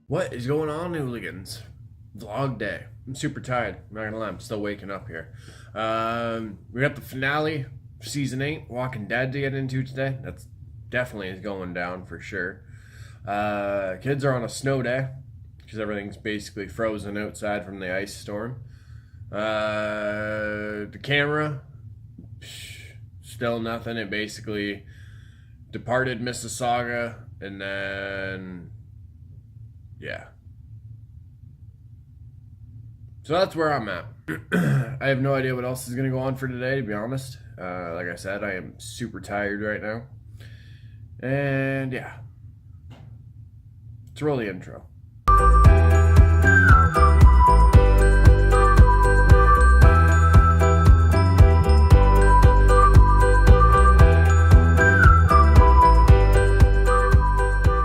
What is going on, Hooligans? Vlog day. I'm super tired. I'm not gonna lie, I'm still waking up here. We got the finale, season 8, Walking Dead to get into today. That's definitely is going down for sure. Kids are on a snow day because everything's basically frozen outside from the ice storm. The camera, still nothing. It basically departed Mississauga and then yeah. So that's where I'm at. I have no idea what else is going to go on for today, to be honest. Like I said, I am super tired right now. And yeah. Let's roll the intro.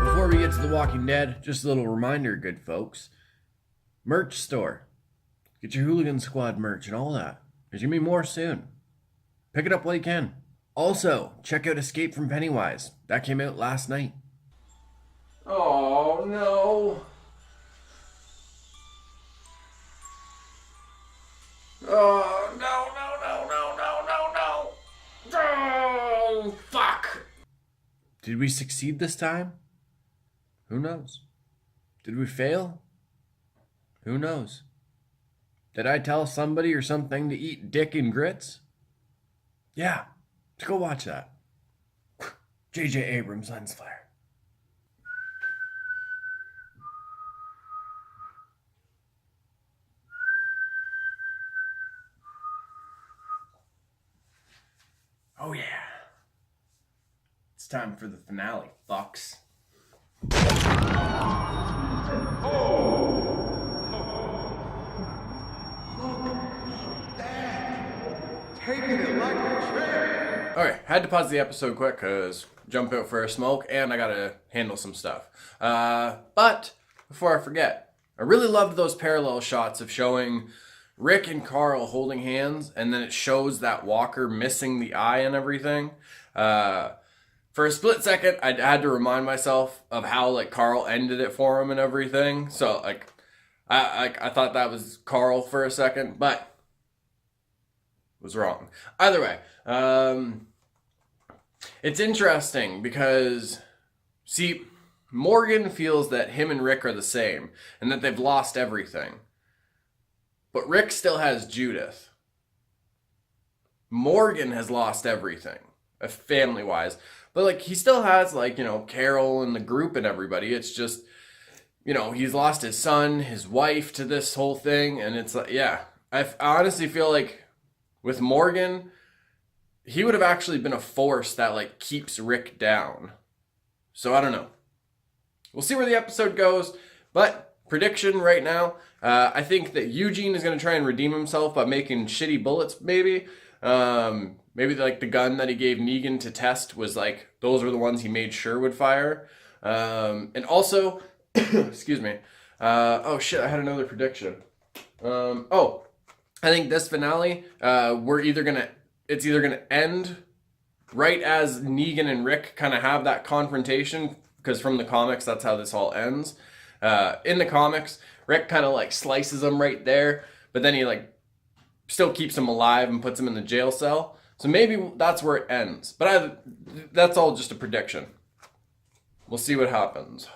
Before we get to The Walking Dead, just a little reminder, good folks. Merch store. Get your Hooligan Squad merch and all that. There's going to be more soon. Pick it up while you can. Also, check out Escape from Pennywise. That came out last night. Oh, no. Oh, no. Oh, fuck. Did we succeed this time? Who knows? Did we fail? Who knows? Did I tell somebody or something to eat dick and grits? Yeah, let's go watch that. J.J. Abrams lens flare. Oh yeah. It's time for the finale, fucks. Taking it like a champ. Okay, had to pause the episode quick because jump out for a smoke and I gotta handle some stuff. But before I forget, I really loved those parallel shots of showing Rick and Carl holding hands and then it shows that Walker missing the eye and everything. For a split second, I had to remind myself of how like Carl ended it for him and everything. So like, I thought that was Carl for a second, but was wrong. Either way, it's interesting because, see, Morgan feels that him and Rick are the same and that they've lost everything. But Rick still has Judith. Morgan has lost everything, family-wise. But, like, he still has, like, you know, Carol and the group and everybody. It's just, you know, he's lost his son, his wife to this whole thing. And it's like, yeah, I honestly feel like with Morgan, he would have actually been a force that like keeps Rick down. So I don't know. We'll see where the episode goes. But prediction right now, I think that Eugene is going to try and redeem himself by making shitty bullets, maybe. Maybe like the gun that he gave Negan to test was like, those were the ones he made sure would fire. And also, excuse me. Oh shit, I had another prediction. I think this finale, it's either gonna end right as Negan and Rick kind of have that confrontation, because from the comics, that's how this all ends. In the comics, Rick kind of like slices him right there, but then he like still keeps him alive and puts him in the jail cell. So maybe that's where it ends. But that's all just a prediction. We'll see what happens.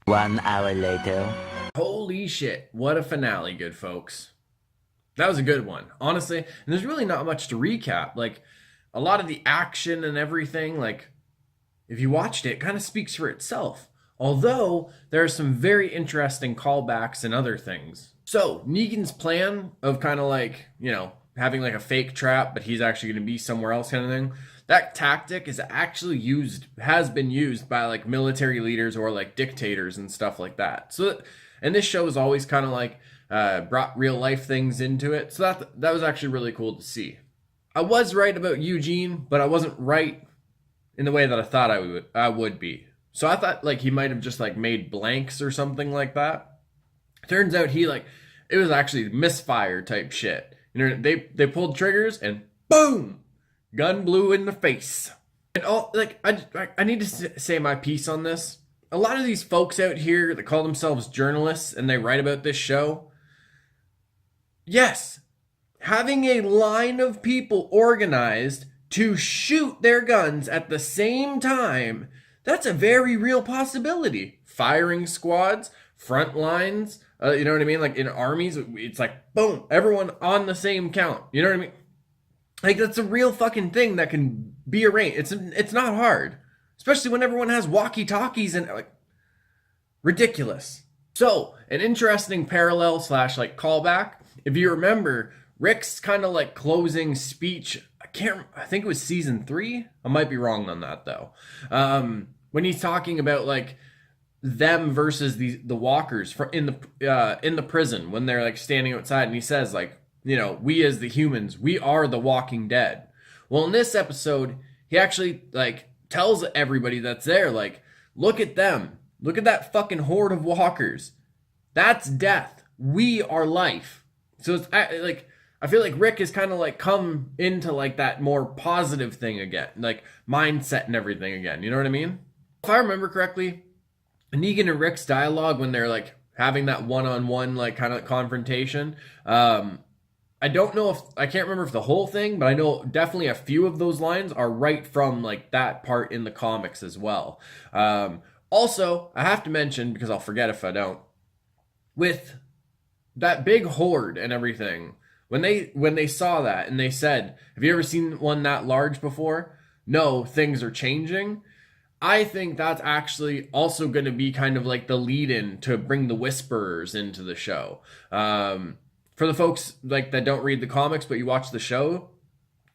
1 hour later. Holy shit, what a finale, good folks. That was a good one, honestly. And there's really not much to recap. Like, a lot of the action and everything, like, if you watched it, it kind of speaks for itself. Although, there are some very interesting callbacks and other things. So, Negan's plan of kind of like, you know, having like a fake trap, but he's actually going to be somewhere else kind of thing. That tactic is actually has been used by like military leaders or like dictators and stuff like that. So, and this show is always kind of like, brought real life things into it. So that was actually really cool to see. I was right about Eugene, but I wasn't right in the way that I thought I would be. So I thought like he might have just like made blanks or something like that. Turns out it was actually misfire type shit. You know, they pulled triggers and boom, gun blew in the face. And all like I need to say my piece on this. a lot of these folks out here that call themselves journalists and they write about this show, yes, having a line of people organized to shoot their guns at the same time, that's a very real possibility. Firing squads, front lines, you know what I mean? Like in armies, it's like, boom, everyone on the same count. You know what I mean? Like, that's a real fucking thing that can be arranged. It's not hard. Especially when everyone has walkie-talkies and, like, ridiculous. So, an interesting parallel / like callback. If you remember, Rick's kind of like closing speech, I think it was season 3. I might be wrong on that though. When he's talking about like them versus the walkers in the prison when they're like standing outside, and he says like, you know, we as the humans, we are the walking dead. Well, in this episode, he actually like tells everybody that's there, like, look at them. Look at that fucking horde of walkers. That's death. We are life. So it's like, I feel like Rick has kind of like come into like that more positive thing again, like mindset and everything again. You know what I mean? If I remember correctly, Negan and Rick's dialogue when they're like having that one-on-one like kind of confrontation, I don't know if, I can't remember if the whole thing, but I know definitely a few of those lines are right from like that part in the comics as well. Also, I have to mention, because I'll forget if I don't, with that big horde and everything, when they saw that and they said, have you ever seen one that large before? No, things are changing. I think that's actually also going to be kind of like the lead-in to bring the Whisperers into the show. For the folks like that don't read the comics but you watch the show,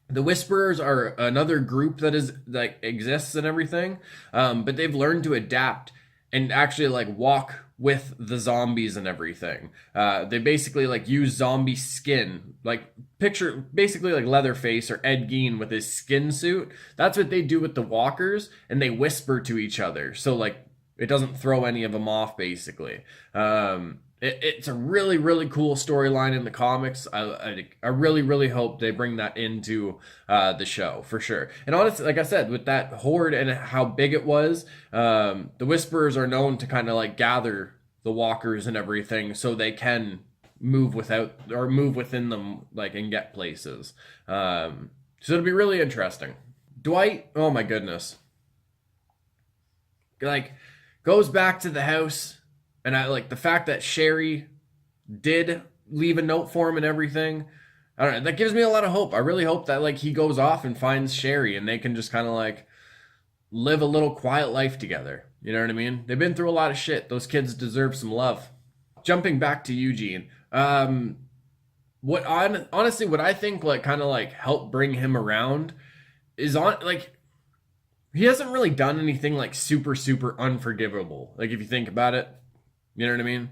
the Whisperers are another group that is like exists and everything, but they've learned to adapt and actually like walk with the zombies and everything. They basically like use zombie skin, like picture basically like Leatherface or Ed Gein with his skin suit. That's what they do with the walkers, and they whisper to each other, so like it doesn't throw any of them off basically. It's a really, really cool storyline in the comics. I really, really hope they bring that into the show for sure. And honestly, like I said, with that horde and how big it was, the Whisperers are known to kind of like gather the walkers and everything so they can move within them, like, and get places. So it'll be really interesting. Dwight, oh my goodness, like goes back to the house. And I like the fact that Sherry did leave a note for him and everything. I don't know. That gives me a lot of hope. I really hope that like he goes off and finds Sherry and they can just kind of like live a little quiet life together. You know what I mean? They've been through a lot of shit. Those kids deserve some love. Jumping back to Eugene. Honestly, what I think like kind of like helped bring him around is he hasn't really done anything like super, super unforgivable. Like if you think about it. You know what I mean?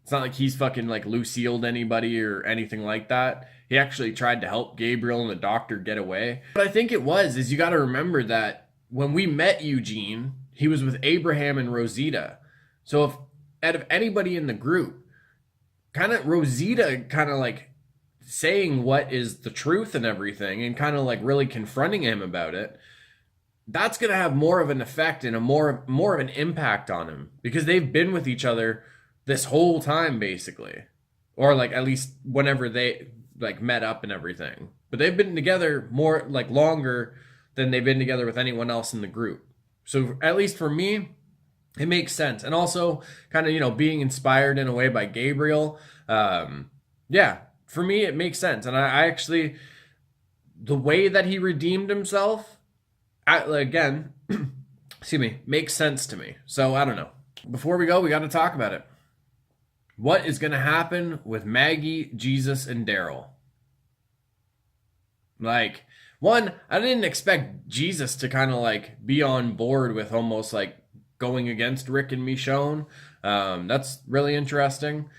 It's not like he's fucking like Lucille'd anybody or anything like that. He actually tried to help Gabriel and the doctor get away. But I think you got to remember that when we met Eugene, he was with Abraham and Rosita. So if out of anybody in the group, kind of Rosita kind of like saying what is the truth and everything and kind of like really confronting him about it, that's going to have more of an effect and a more of an impact on him because they've been with each other this whole time basically, or like at least whenever they like met up and everything, but they've been together more like longer than they've been together with anyone else in the group. So at least for me, it makes sense. And also kind of, you know, being inspired in a way by Gabriel. Yeah, for me, it makes sense. And I actually, the way that he redeemed himself, again, excuse me, makes sense to me. So I don't know. Before we go, we got to talk about it. What is going to happen with Maggie, Jesus, and Daryl? Like, one, I didn't expect Jesus to kind of like be on board with almost like going against Rick and Michonne. That's really interesting.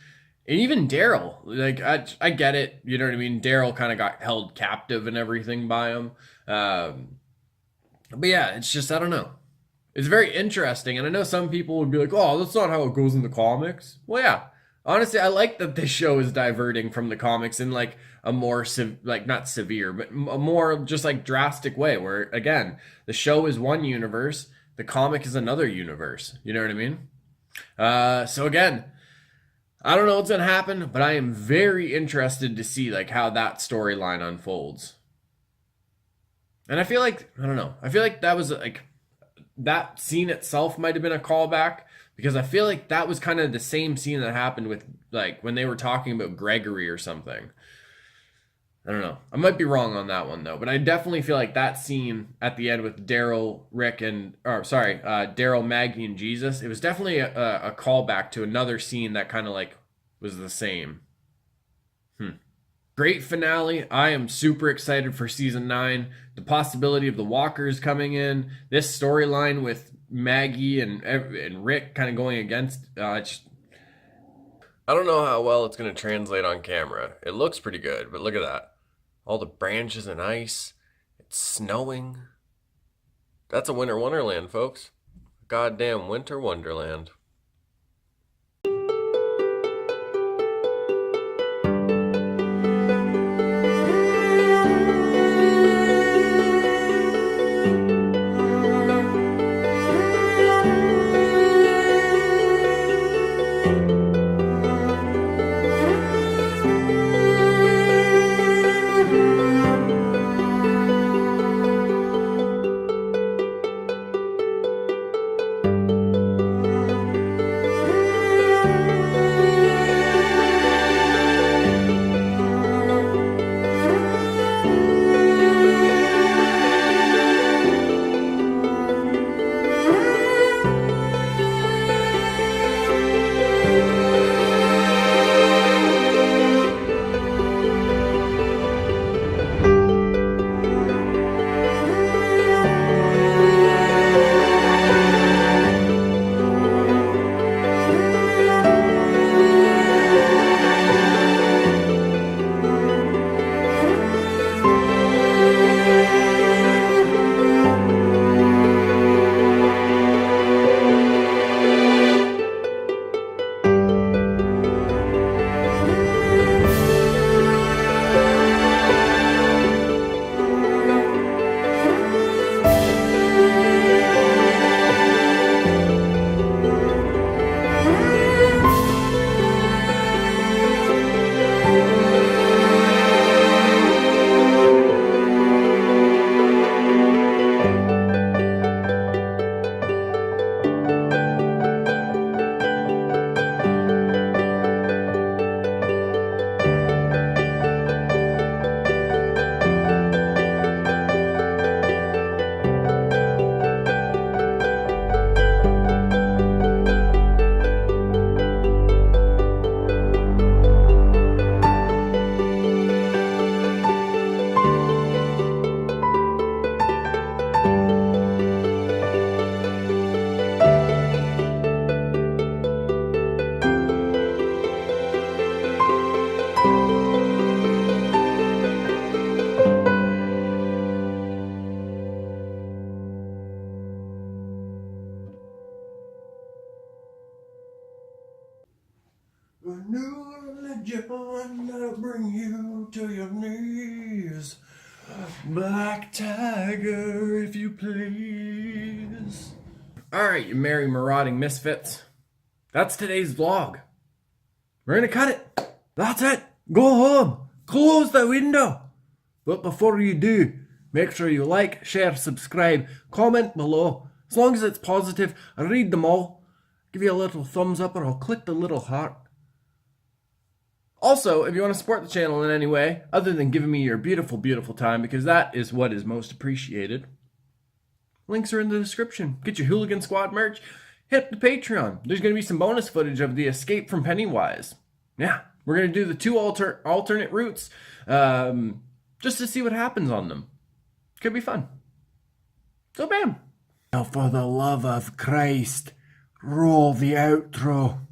And even Daryl, like I get it. You know what I mean? Daryl kind of got held captive and everything by him. But yeah, it's just, I don't know. It's very interesting. And I know some people would be like, oh, that's not how it goes in the comics. Well, yeah. Honestly, I like that this show is diverting from the comics in like a more, not severe, but a more just like drastic way where, again, the show is one universe. the comic is another universe. You know what I mean? So again, I don't know what's gonna happen, but I am very interested to see like how that storyline unfolds. And I feel like, I don't know, I feel like that was like, that scene itself might have been a callback, because I feel like that was kind of the same scene that happened with like when they were talking about Gregory or something. I don't know. I might be wrong on that one though, but I definitely feel like that scene at the end with Daryl, Rick, and Daryl, Maggie, and Jesus, it was definitely a callback to another scene that kind of like was the same. Great finale. I am super excited for season 9. The possibility of the Walkers coming in, this storyline with Maggie and Rick kind of going against. I don't know how well it's going to translate on camera. It looks pretty good, but look at that. All the branches and ice. It's snowing. That's a winter wonderland, folks. Goddamn winter wonderland. A new religion that'll bring you to your knees. Black Tiger, if you please. Alright, you merry marauding misfits. That's today's vlog. We're gonna cut it. That's it. Go home. Close the window. But before you do, make sure you like, share, subscribe, comment below. As long as it's positive, I read them all. Give you a little thumbs up or I'll click the little heart. Also, if you want to support the channel in any way, other than giving me your beautiful, beautiful time, because that is what is most appreciated, links are in the description. Get your Hooligan Squad merch, hit the Patreon. There's going to be some bonus footage of the escape from Pennywise. Yeah, we're going to do the 2 alternate routes, just to see what happens on them. Could be fun. So bam. Now, for the love of Christ, roll the outro.